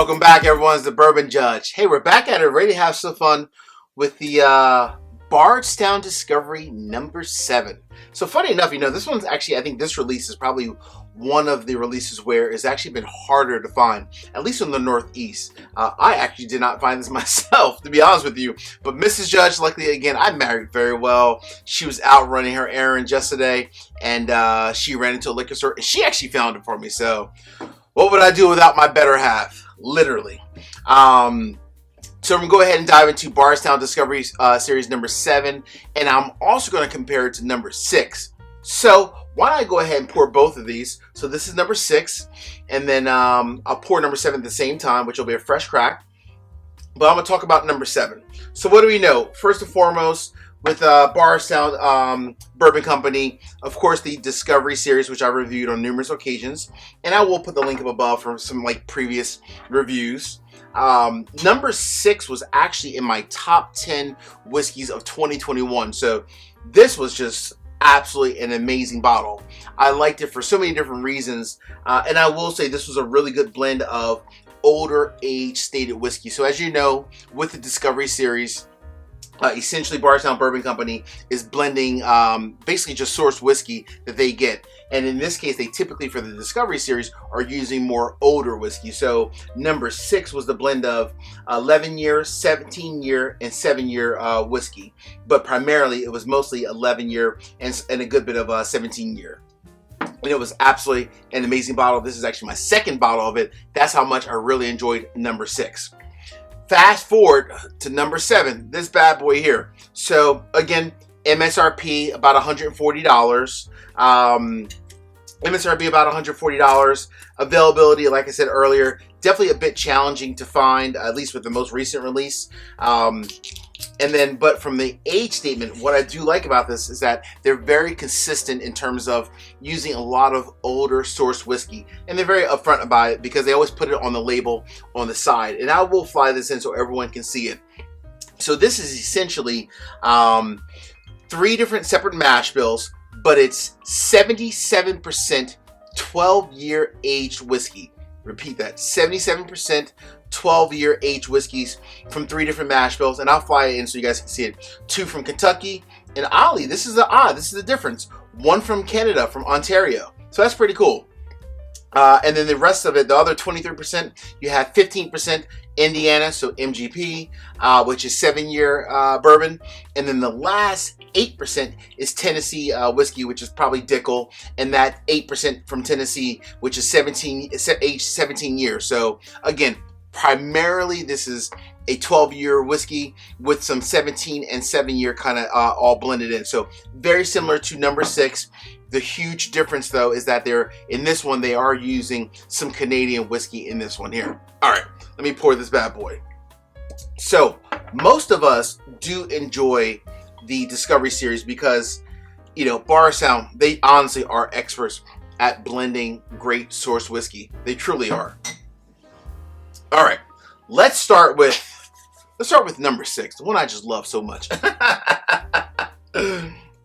Welcome back, everyone. It's the Bourbon Judge. Hey, we're back at it, ready to have some fun with the Bardstown Discovery number 7. So funny enough, this one's actually, I think this release is probably one of the releases where it's actually been harder to find, at least in the Northeast. I actually did not find this myself, to be honest with you. But Mrs. Judge, luckily, again, I married very well. She was out running her errands yesterday, and she ran into a liquor store, and she actually found it for me. So what would I do without my better half? Literally. So I'm going to go ahead and dive into Bardstown Discovery Series number 7, and I'm also going to compare it to number 6. So why don't I go ahead and pour both of these? So this is number 6, and then I'll pour number 7 at the same time, which will be a fresh crack. But I'm going to talk about number 7. So what do we know? First and foremost, with Bardstown Bourbon Company, of course, the Discovery Series, which I reviewed on numerous occasions, and I will put the link up above for some previous reviews. Number 6 was actually in my top 10 whiskeys of 2021, so this was just absolutely an amazing bottle. I liked it for so many different reasons, and I will say this was a really good blend of older age stated whiskey. So as you know, with the Discovery Series, essentially Bardstown Bourbon Company is blending basically just sourced whiskey that they get, and in this case they typically, for the Discovery Series, are using more older whiskey. So number 6 was the blend of 11 year, 17 year, and 7 year whiskey, but primarily it was mostly 11 year and a good bit of 17 year. And it was absolutely an amazing bottle. This is actually my second bottle of it. That's how much I really enjoyed number 6. Fast forward to number 7, this bad boy here. So again, MSRP about $140. MSRP about $140. Availability, like I said earlier, definitely a bit challenging to find, at least with the most recent release. But from the age statement, what I do like about this is that they're very consistent in terms of using a lot of older sourced whiskey, and they're very upfront about it because they always put it on the label on the side. And I will fly this in so everyone can see it. So this is essentially 3 different separate mash bills, but it's 77% 12-year aged whiskey. Repeat that, 77% 12-year aged whiskeys from 3 different mash bills, and I'll fly it in so you guys can see it. 2 from Kentucky, and oddly, this is the difference. 1 from Canada, from Ontario. So that's pretty cool. And then the rest of it, the other 23%, you have 15% Indiana, so MGP, which is 7-year bourbon, and then the last 8% is Tennessee whiskey, which is probably Dickel, and that 8% from Tennessee, which is aged 17 years. So again, primarily this is a 12-year whiskey with some 17 and 7-year kind of all blended in. So very similar to number 6. The huge difference, though, is that in this one they are using some Canadian whiskey in this one here. All right, let me pour this bad boy. So most of us do enjoy the Discovery Series because, Bardstown, they honestly are experts at blending great source whiskey. They truly are. All right, let's start with number 6, the one I just love so much.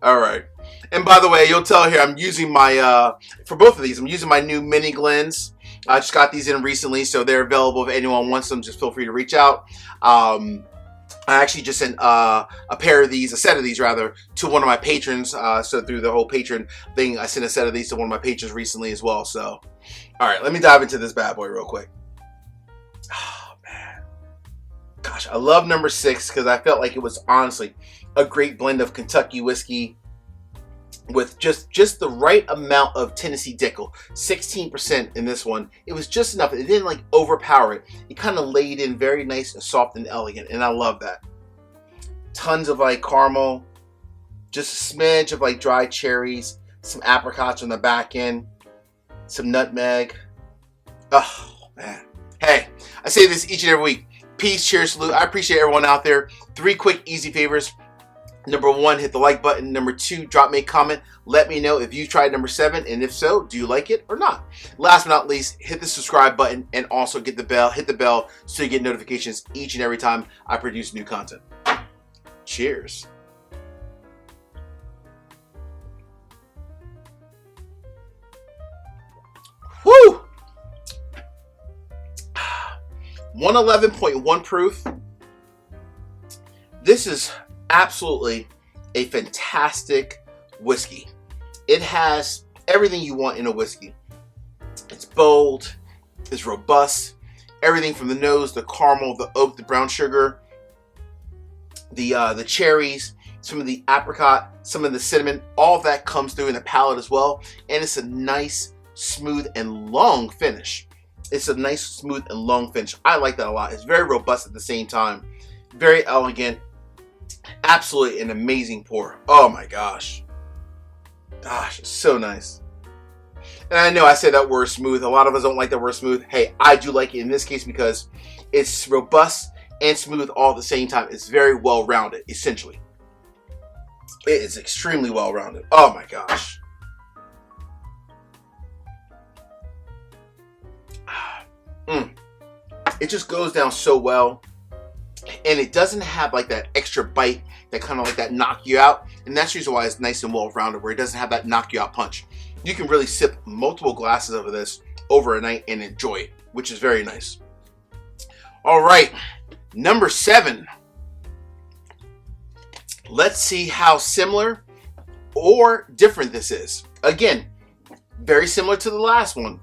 All right. And by the way, you'll tell here I'm using my, for both of these, I'm using my new Mini Glenns. I just got these in recently, so they're available if anyone wants them. Just feel free to reach out. I actually just sent a set of these rather, to one of my patrons. So through the whole patron thing, I sent a set of these to one of my patrons recently as well. So, all right, let me dive into this bad boy real quick. Oh, man. Gosh, I love number 6 because I felt like it was honestly a great blend of Kentucky whiskey with just the right amount of Tennessee Dickel. 16% in this one. It was just enough. It didn't overpower it. It kind of laid in very nice and soft and elegant, and I love that. Tons of caramel, just a smidge of dried cherries, some apricots on the back end, some nutmeg. Oh man. Hey, I say this each and every week. Peace, cheers, salute. I appreciate everyone out there. 3 quick, easy favors. Number 1, hit the like button. Number 2, drop me a comment. Let me know if you tried number 7, and if so, do you like it or not? Last but not least, hit the subscribe button and also hit the bell so you get notifications each and every time I produce new content. Cheers. Woo! 111.1 proof. This is absolutely a fantastic whiskey. It has everything you want in a whiskey. It's bold, it's robust, everything from the nose, the caramel, the oak, the brown sugar, the cherries, some of the apricot, some of the cinnamon, all of that comes through in the palate as well. And it's a nice, smooth, and long finish. It's a nice, smooth, and long finish. I like that a lot. It's very robust at the same time. Very elegant. Absolutely an amazing pour. Oh my gosh. Gosh, it's so nice. And I know I say that word smooth. A lot of us don't like that word smooth. Hey, I do like it in this case because it's robust and smooth all at the same time. It's very well-rounded, essentially. It is extremely well-rounded. Oh my gosh. It just goes down so well. And it doesn't have like that extra bite that kind of like that knock you out. And that's the reason why it's nice and well-rounded, where it doesn't have that knock you out punch. You can really sip multiple glasses of this over a night and enjoy it, which is very nice. All right, number 7. Let's see how similar or different this is. Again, very similar to the last one.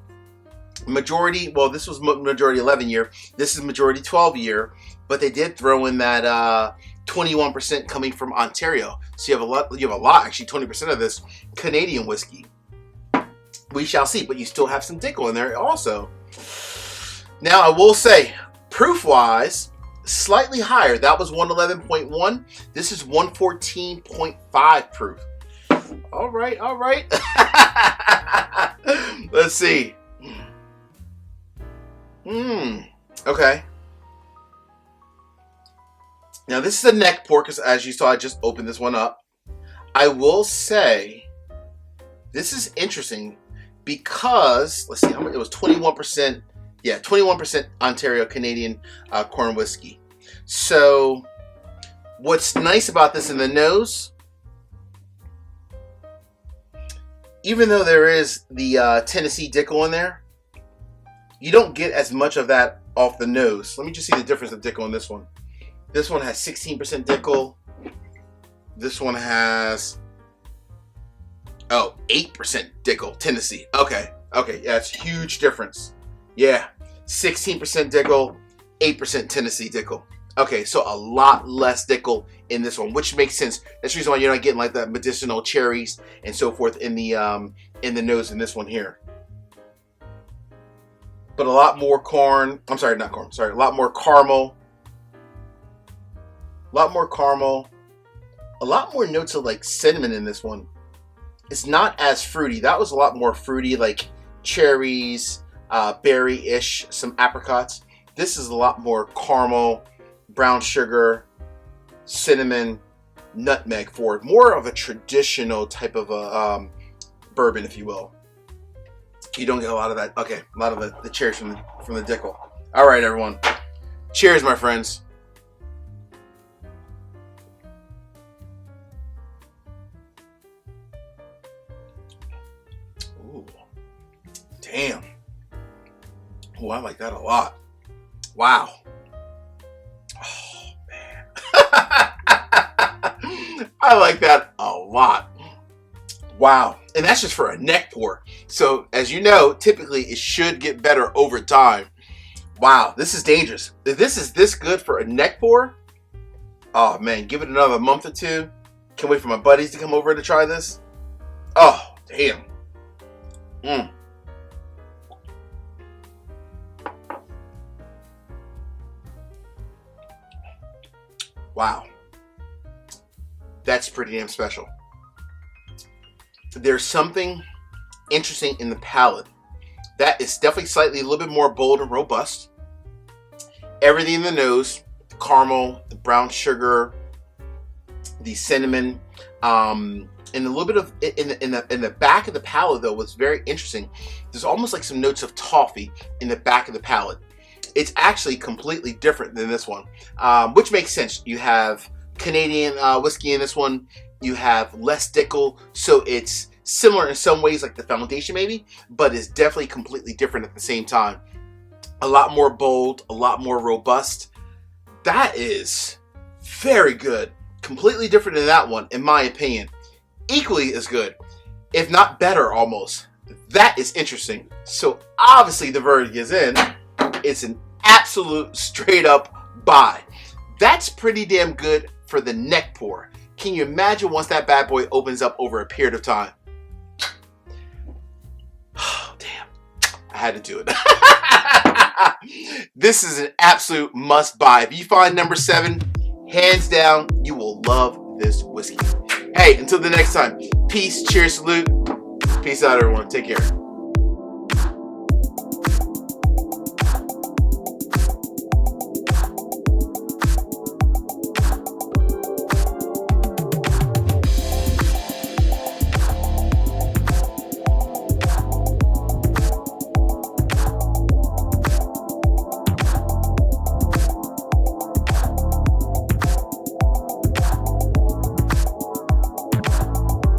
Majority, well, this was majority 11 year. This is majority 12 year, but they did throw in that 21% coming from Ontario. So you have a lot, actually 20% of this Canadian whiskey. We shall see, but you still have some Dickel in there also. Now I will say, proof-wise, slightly higher. That was 111.1. This is 114.5 proof. All right, all right. Let's see. Okay. Now this is a neck pour because, as you saw, I just opened this one up. I will say this is interesting because, let's see, how much, it was 21%. Yeah, 21% Ontario Canadian corn whiskey. So what's nice about this in the nose, even though there is the Tennessee Dickel in there, you don't get as much of that off the nose. Let me just see the difference of Dickel in this one. This one has 16% Dickel. This one has, 8% Dickel, Tennessee. Okay, yeah, it's a huge difference. Yeah, 16% Dickel, 8% Tennessee Dickel. Okay, so a lot less Dickel in this one, which makes sense. That's the reason why you're not getting like that medicinal cherries and so forth in the nose in this one here. But a lot more corn. I'm sorry, not corn. Sorry, a lot more caramel. A lot more caramel. A lot more notes of like cinnamon in this one. It's not as fruity. That was a lot more fruity, like cherries, berry-ish, some apricots. This is a lot more caramel, brown sugar, cinnamon, nutmeg forward. More of a traditional type of a bourbon, if you will. You don't get a lot of that. Okay, a lot of the cherries from the Dickel. All right, everyone. Cheers, my friends. Ooh, damn. Oh, I like that a lot. Wow. Oh, man. I like that a lot. Wow. And that's just for a neck pour. So, as you know, typically it should get better over time. Wow, this is dangerous. If this is this good for a neck pour, oh man, give it another month or two. Can't wait for my buddies to come over to try this. Oh, damn. Wow. That's pretty damn special. There's something interesting in the palate that is definitely slightly a little bit more bold and robust. Everything in the nose, the caramel, the brown sugar, the cinnamon, and a little bit of in the back of the palate though was very interesting. There's almost like some notes of toffee in the back of the palate. It's actually completely different than this one, which makes sense. You have Canadian whiskey in this one. You have less Dickel, so it's similar in some ways, like the foundation maybe, but it's definitely completely different at the same time. a lot more bold, a lot more robust. That is very good. Completely different than that one, in my opinion. Equally as good, if not better almost. That is interesting. So obviously the verdict is in. It's an absolute straight up buy. That's pretty damn good for the neck pour. Can you imagine once that bad boy opens up over a period of time? Oh, damn. I had to do it. This is an absolute must buy. If you find number 7, hands down, you will love this whiskey. Hey, until the next time, peace, cheers, salute. Peace out, everyone. Take care.